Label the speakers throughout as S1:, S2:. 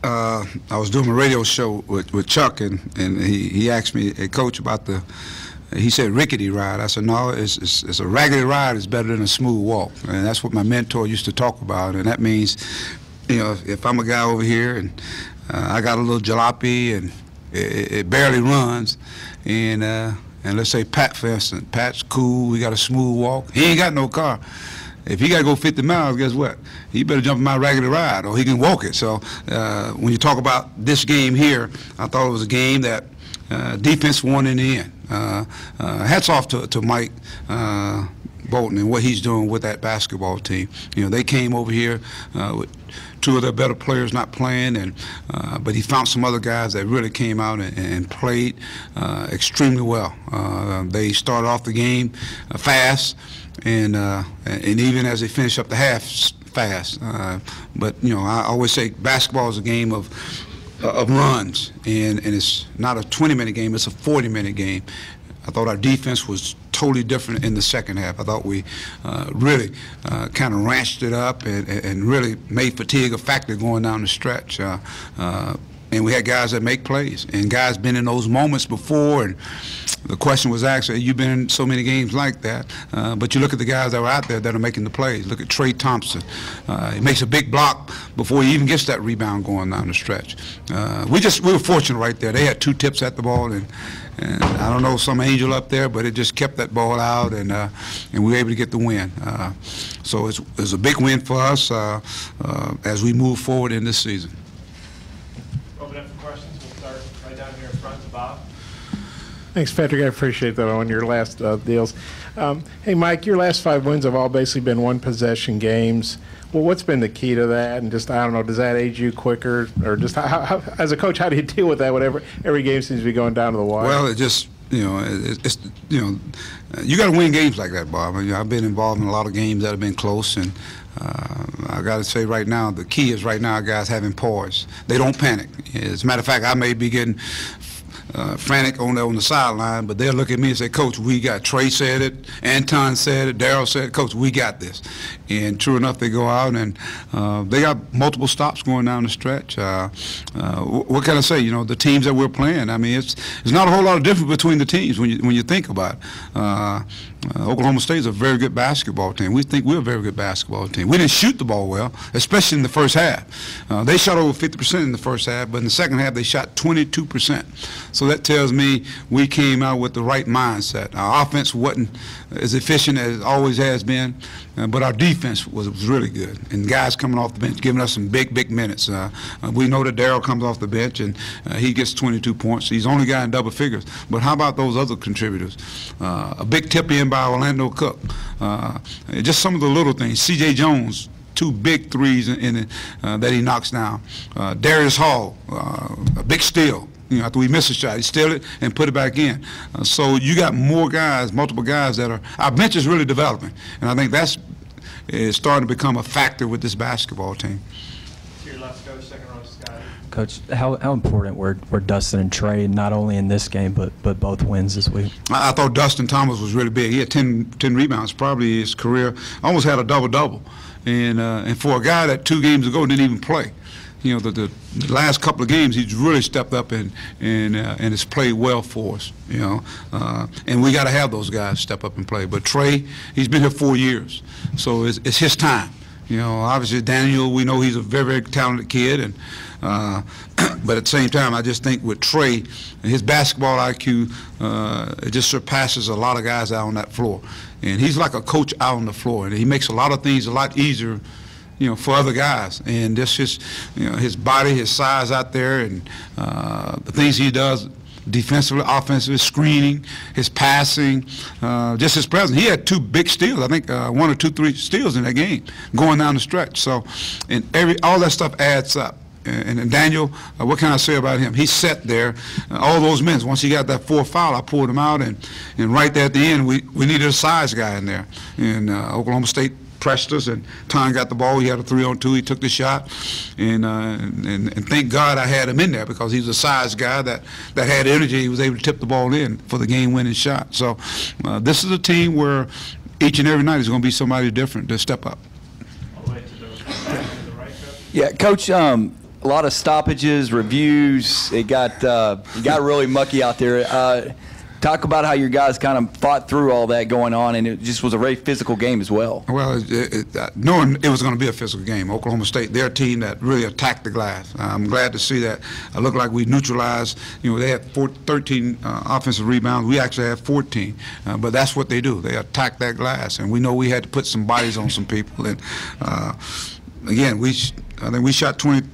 S1: I was doing a radio show with Chuck, and he asked me, hey, Coach, about he said rickety ride. I said, no, it's a raggedy ride is better than a smooth walk. And that's what my mentor used to talk about. And that means, you know, if I'm a guy over here and I got a little jalopy and it barely runs, and let's say Pat, for instance, Pat's cool, we got a smooth walk. He ain't got no car. If he got to go 50 miles, guess what? He better jump in my raggedy ride, or he can walk it. So when you talk about this game here, I thought it was a game that defense won in the end. Hats off to Mike Bolton and what he's doing with that basketball team. You know, they came over here with two of their better players not playing, but he found some other guys that really came out and played extremely well. They started off the game fast, and even as they finish up the half fast. But you know, I always say basketball is a game of runs, and it's not a 20-minute game, it's a 40-minute game. I thought our defense was totally different in the second half. I thought we really kind of ranched it up and really made fatigue a factor going down the stretch. And we had guys that make plays, and guys been in those moments before, and the question was asked, you've been in so many games like that, but you look at the guys that were out there that are making the plays. Look at Trey Thompson. He makes a big block before he even gets that rebound going down the stretch. We were fortunate right there. They had two tips at the ball, and I don't know, some angel up there, but it just kept that ball out, and we were able to get the win. So it's a big win for us as we move forward in this season.
S2: Open up for questions. We'll start right down here in front to Bob.
S3: Thanks, Patrick. I appreciate that on your last deals. Hey, Mike, your last 5 wins have all basically been one-possession games. Well, what's been the key to that? And just, I don't know, does that age you quicker? Or just, how, as a coach, how do you deal with that whenever every game seems to be going down to the wire?
S1: Well, it just, you know, it's you know, you got to win games like that, Bob. I've been involved in a lot of games that have been close, and I got to say right now, the key is right now guys having poise. They don't panic. As a matter of fact, I may be getting frantic on the sideline, but they'll look at me and say, Coach, we got, Trey said it, Anton said it, Daryl said it, Coach, we got this. And true enough, they go out and they got multiple stops going down the stretch. What can I say? You know, the teams that we're playing, I mean, it's not a whole lot of difference between the teams when you think about it. Oklahoma State is a very good basketball team. We think we're a very good basketball team. We didn't shoot the ball well, especially in the first half. They shot over 50% in the first half, but in the second half they shot 22%. So that tells me we came out with the right mindset. Our offense wasn't as efficient as it always has been, but our defense was really good. And guys coming off the bench giving us some big minutes. We know that Daryl comes off the bench and he gets 22 points. He's the only guy in double figures. But how about those other contributors? A big tip in by Orlando Cook. Just some of the little things. C.J. Jones, 2 big threes that he knocks down. Darius Hall, a big steal. You know, after we miss a shot, he steal it and put it back in. So you got more guys, multiple guys that are, our bench is really developing. And I think is starting to become a factor with this basketball team.
S2: To your left, Coach, second row, Scott.
S4: Coach, how important were Dustin and Trey, not only in this game, but both wins this week?
S1: I thought Dustin Thomas was really big. He had 10 rebounds, probably his career, almost had a double-double. And for a guy that 2 games ago didn't even play, you know, the last couple of games he's really stepped up and has played well for us, you know. And we got to have those guys step up and play. But Trey, he's been here 4 years, so it's his time. You know, obviously Daniel, we know he's a very talented kid, and but at the same time, I just think with Trey, his basketball IQ, it just surpasses a lot of guys out on that floor. And he's like a coach out on the floor, and he makes a lot of things a lot easier, you know, for other guys. And this is, you know, his body, his size out there, and the things he does defensively, offensively, screening, his passing, just his presence. He had 2 big steals. I think 1 or 2, 3 steals in that game going down the stretch. So, and all that stuff adds up. And Daniel, what can I say about him? He sat there all those minutes. Once he got that 4th foul, I pulled him out, and right there at the end, we needed a size guy in there. And Oklahoma State pressed us, and Ton got the ball. He had a 3-on-2. He took the shot, and thank God I had him in there, because he's a size guy that had energy. He was able to tip the ball in for the game-winning shot. So this is a team where each and every night is going to be somebody different to step up.
S2: All the way to the right, Coach.
S5: Yeah, Coach. A lot of stoppages, reviews. It got really mucky out there. Talk about how your guys kind of fought through all that going on, and it just was a very physical game as well.
S1: Well, knowing it was going to be a physical game, Oklahoma State, they're a team that really attacked the glass. I'm glad to see that. It looked like we neutralized. They had 13 offensive rebounds. We actually had 14, but that's what they do. They attack that glass, and we know we had to put some bodies on some people. And again, I think we shot 23.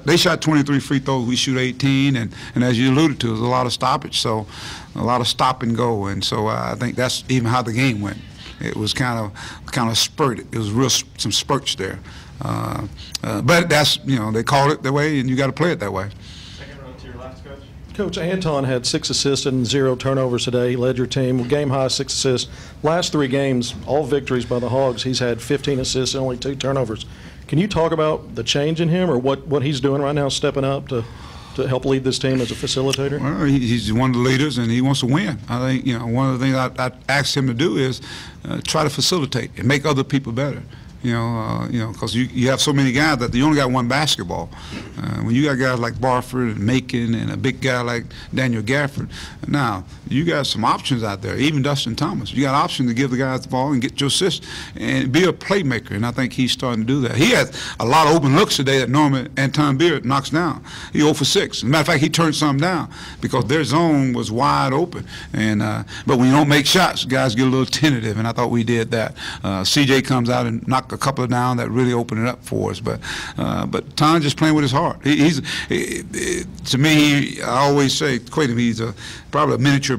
S1: They shot 23 free throws. We shoot 18, and as you alluded to, there's a lot of stoppage, so a lot of stop and go, and so I think that's even how the game went. It was kind of spurted. It was some spurts there, but that's they called it that way, and you got to play it that way.
S2: Second row to your left, Coach.
S6: Coach, Anton had 6 assists and 0 turnovers today. He led your team, game high 6 assists. Last 3 games, all victories by the Hogs. He's had 15 assists and only 2 turnovers. Can you talk about the change in him, or what he's doing right now, stepping up to help lead this team as a facilitator?
S1: Well, he's one of the leaders, and he wants to win. I think one of the things I asked him to do is try to facilitate and make other people better. Because you have so many guys that you only got one basketball. When you got guys like Barford and Macon and a big guy like Daniel Gafford, now you got some options out there. Even Dustin Thomas, you got options to give the guys the ball and get your assist and be a playmaker. And I think he's starting to do that. He had a lot of open looks today that Norman Anton Beard knocks down. He 0 for 6. As a matter of fact, he turned some down because their zone was wide open. And but when you don't make shots, guys get a little tentative. And I thought we did that. CJ comes out and knocked a couple of down that really opened it up for us, but Ton just playing with his heart. To me, I always say, equate him, he's probably a miniature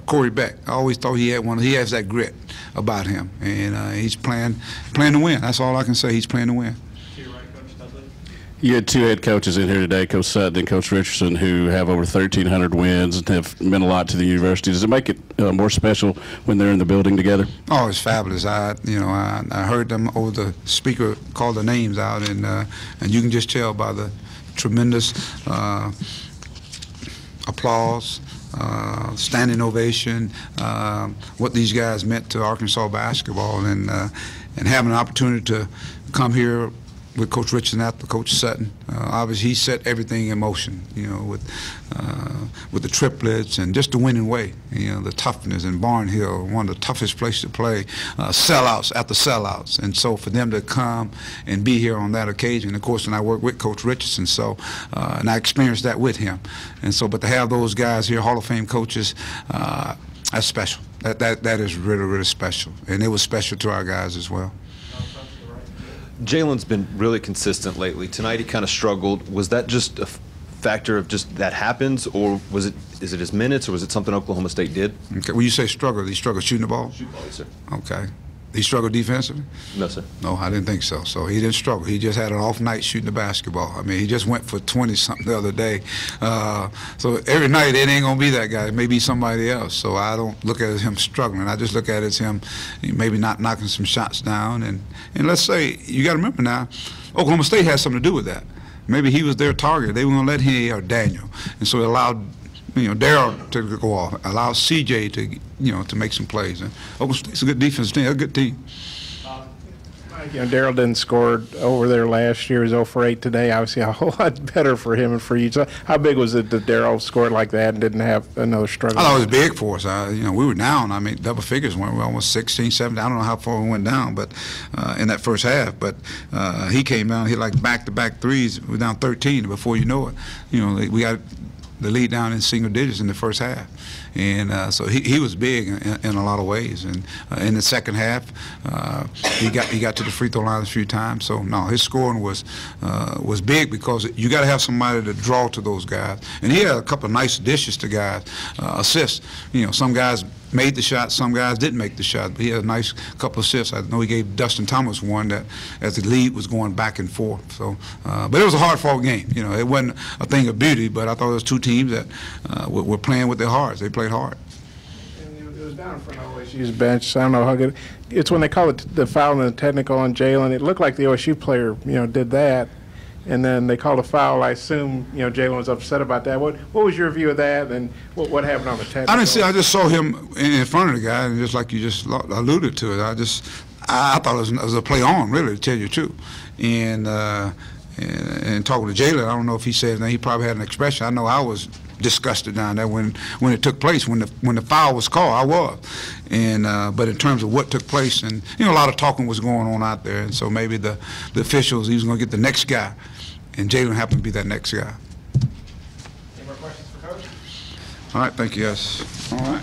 S1: Corey Beck. I always thought he had he has that grit about him, and he's playing to win. That's all I can say. He's playing to win.
S2: To your right, Coach Dudley.
S7: You had 2 head coaches in here today, Coach Sutton and Coach Richardson, who have over 1,300 wins and have meant a lot to the university. Does it make it more special when they're in the building together?
S1: Oh, it's fabulous. I heard them over the speaker call the names out, and you can just tell by the tremendous applause, standing ovation, what these guys meant to Arkansas basketball, and having an opportunity to come here with Coach Richardson after Coach Sutton. Obviously, he set everything in motion, with the triplets and just the winning way, the toughness in Barnhill, one of the toughest places to play, sellouts after sellouts. And so for them to come and be here on that occasion, of course, and I worked with Coach Richardson, so, and I experienced that with him. And so, but to have those guys here, Hall of Fame coaches, that's special. That is really, really special. And it was special to our guys as well.
S8: Jalen's been really consistent lately. Tonight he kind of struggled. Was that just a factor of just that happens, or is it his minutes, or was it something Oklahoma State did?
S1: Okay. When you say struggle, did he struggle shooting the ball?
S8: Shoot ball, yes, sir.
S1: Okay. He struggled defensively?
S8: No, sir.
S1: No, I didn't think so. So he didn't struggle. He just had an off night shooting the basketball. I mean, he just went for 20-something the other day. So every night it ain't going to be that guy. It may be somebody else. So I don't look at it as him struggling. I just look at it as him maybe not knocking some shots down. And let's say, you got to remember now, Oklahoma State has something to do with that. Maybe he was their target. They were going to let him or Daniel. And so it allowed Darryl to go off, allow CJ to make some plays. And Oklahoma State's a good defense team, a good team.
S3: Darryl didn't score over there last year. He was 0 for 8 today. Obviously, a whole lot better for him and for you. So how big was it that Darryl scored like that and didn't have another struggle?
S1: I thought it was big for us. We were down. I mean, double figures. We were almost 16, 17. I don't know how far we went down, but in that first half. But he came down. He like back-to-back threes. We're down 13. Before you know it, we got the lead down in single digits in the first half. And so he was big in a lot of ways. And in the second half, he got to the free throw line a few times. So no, his scoring was big because you got to have somebody to draw to those guys. And he had a couple of nice dishes to guys, assists. Some guys made the shot, some guys didn't make the shot, but he had a nice couple of assists. I know he gave Dustin Thomas one that as the lead was going back and forth. So, but it was a hard-fought game. It wasn't a thing of beauty, but I thought it was 2 teams that were playing with their hearts. They played hard.
S3: And it was down in front of OSU's bench. I don't know how good. It's when they call it the foul and the technical on Jalen. It looked like the OSU player, did that. And then they called a foul. I assume, Jalen was upset about that. What was your view of that, and what happened on the technical?
S1: I didn't see. I just saw him in front of the guy, and just like you just alluded to it, I thought it was a play on, really, to tell you the truth. And And talking to Jalen, I don't know if he said that. He probably had an expression. I know I was disgusted down there when it took place, when the foul was called. I was, and but in terms of what took place, and a lot of talking was going on out there, and so maybe the officials, he was going to get the next guy, and Jalen happened to be that next guy.
S2: Any more questions for Coach?
S1: All right, thank you guys. All right.